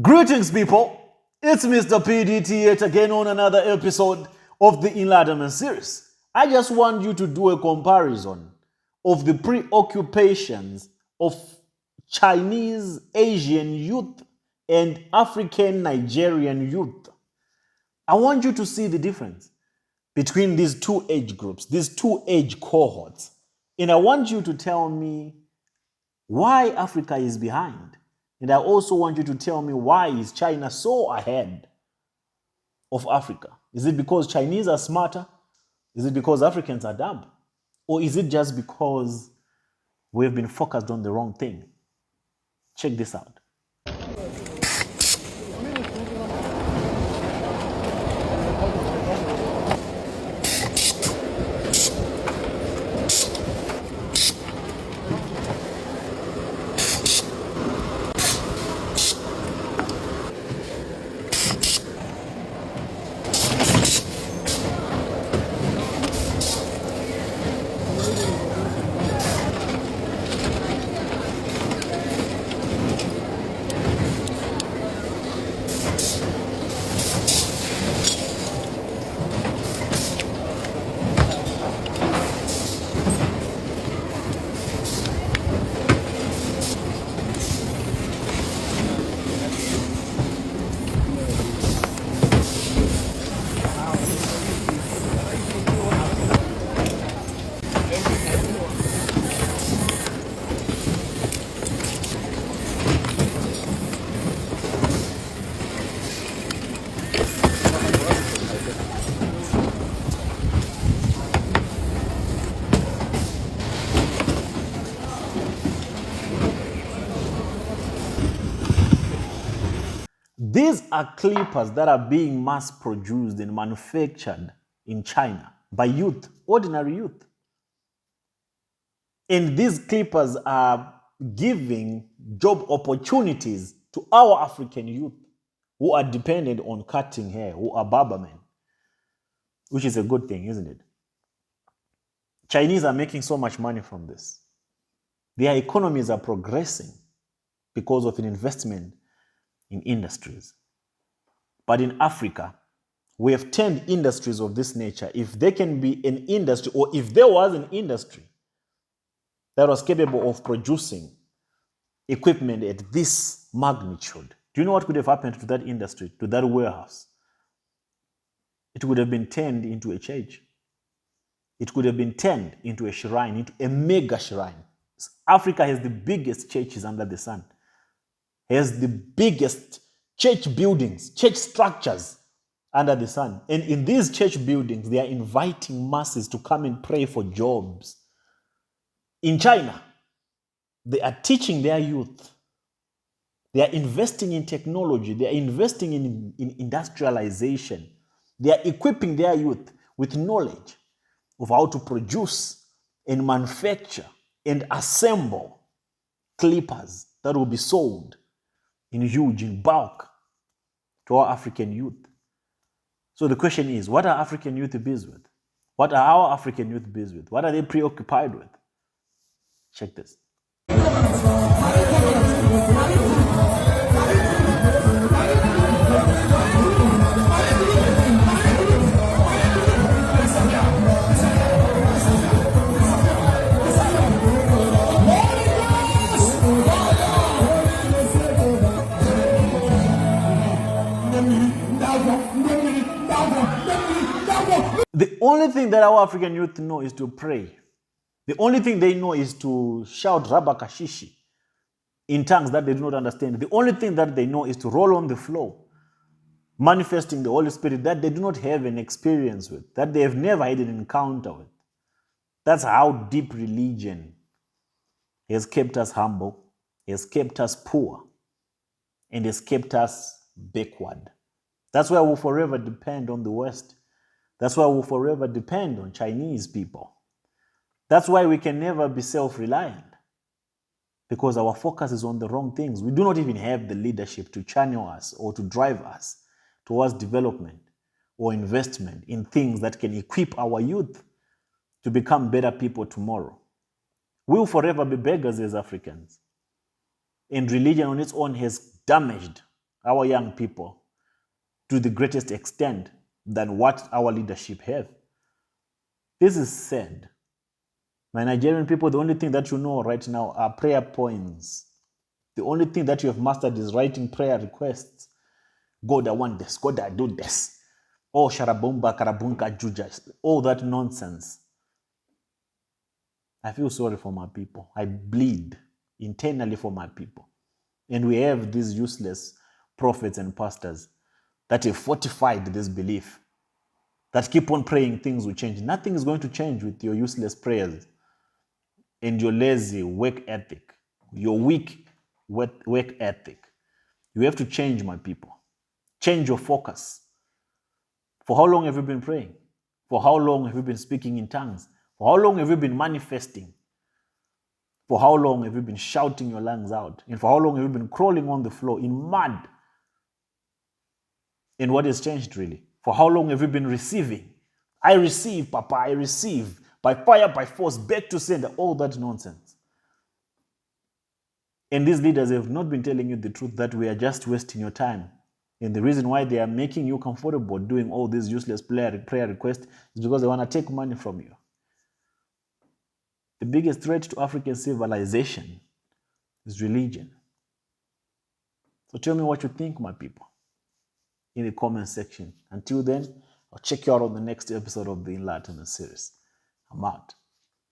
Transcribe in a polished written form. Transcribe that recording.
Greetings, people. It's Mr. PDTH again on another episode of the Enlightenment series. I just want you to do a comparison of the preoccupations of Chinese Asian youth and African Nigerian youth. I want you to see the difference between these two age groups, these two age cohorts. And I want you to tell me why Africa is behind. And I also want you to tell me why is China so ahead of Africa? Is it because Chinese are smarter? Is it because Africans are dumb? Or is it just because we've been focused on the wrong thing? Check this out. These are clippers that are being mass produced and manufactured in China by youth, ordinary youth. And these clippers are giving job opportunities to our African youth who are dependent on cutting hair, who are barbermen, which is a good thing, isn't it? Chinese are making so much money from this. Their economies are progressing because of an investment in industries. But in Africa, we have turned industries of this nature. If there can be an industry, or if there was an industry that was capable of producing equipment at this magnitude, do you know what could have happened to that industry, to that warehouse? It would have been turned into a church. It could have been turned into a shrine, into a mega shrine. Africa has the biggest churches under the sun, has the biggest church buildings, church structures under the sun. And in these church buildings, they are inviting masses to come and pray for jobs. In China, they are teaching their youth. They are investing in technology. They are investing in industrialization. They are equipping their youth with knowledge of how to produce and manufacture and assemble clippers that will be sold in bulk to our African youth. So the question is, what are African youth busy with? What are our African youth busy with? What are they preoccupied with? Check this. The only thing that our African youth know is to pray. The only thing they know is to shout Rabakashishi in tongues that they do not understand. The only thing that they know is to roll on the floor, manifesting the Holy Spirit that they do not have an experience with, that they have never had an encounter with. That's how deep religion has kept us humble, has kept us poor, and has kept us backward. That's why we'll forever depend on the West. That's why we'll forever depend on Chinese people. That's why we can never be self-reliant, because our focus is on the wrong things. We do not even have the leadership to channel us or to drive us towards development or investment in things that can equip our youth to become better people tomorrow. We'll forever be beggars as Africans. And religion on its own has damaged our young people to the greatest extent than what our leadership have. This is sad. My Nigerian people, the only thing that you know right now are prayer points. The only thing that you have mastered is writing prayer requests. God, I want this. God, I do this. Oh, sharabumba, karabunka, juja. All that nonsense. I feel sorry for my people. I bleed internally for my people. And we have these useless prophets and pastors that have fortified this belief, that keep on praying things will change. Nothing is going to change with your useless prayers and your lazy work ethic, your weak work ethic. You have to change, my people. Change your focus. For how long have you been praying? For how long have you been speaking in tongues? For how long have you been manifesting? For how long have you been shouting your lungs out? And for how long have you been crawling on the floor in mud? And what has changed really? For how long have you been receiving? I receive, Papa, I receive. By fire, by force, back to sender, all that nonsense. And these leaders have not been telling you the truth, that we are just wasting your time. And the reason why they are making you comfortable doing all these useless prayer requests is because they want to take money from you. The biggest threat to African civilization is religion. So tell me what you think, my people, in the comment section. Until then, I'll check you out on the next episode of the Enlightenment series. I'm out.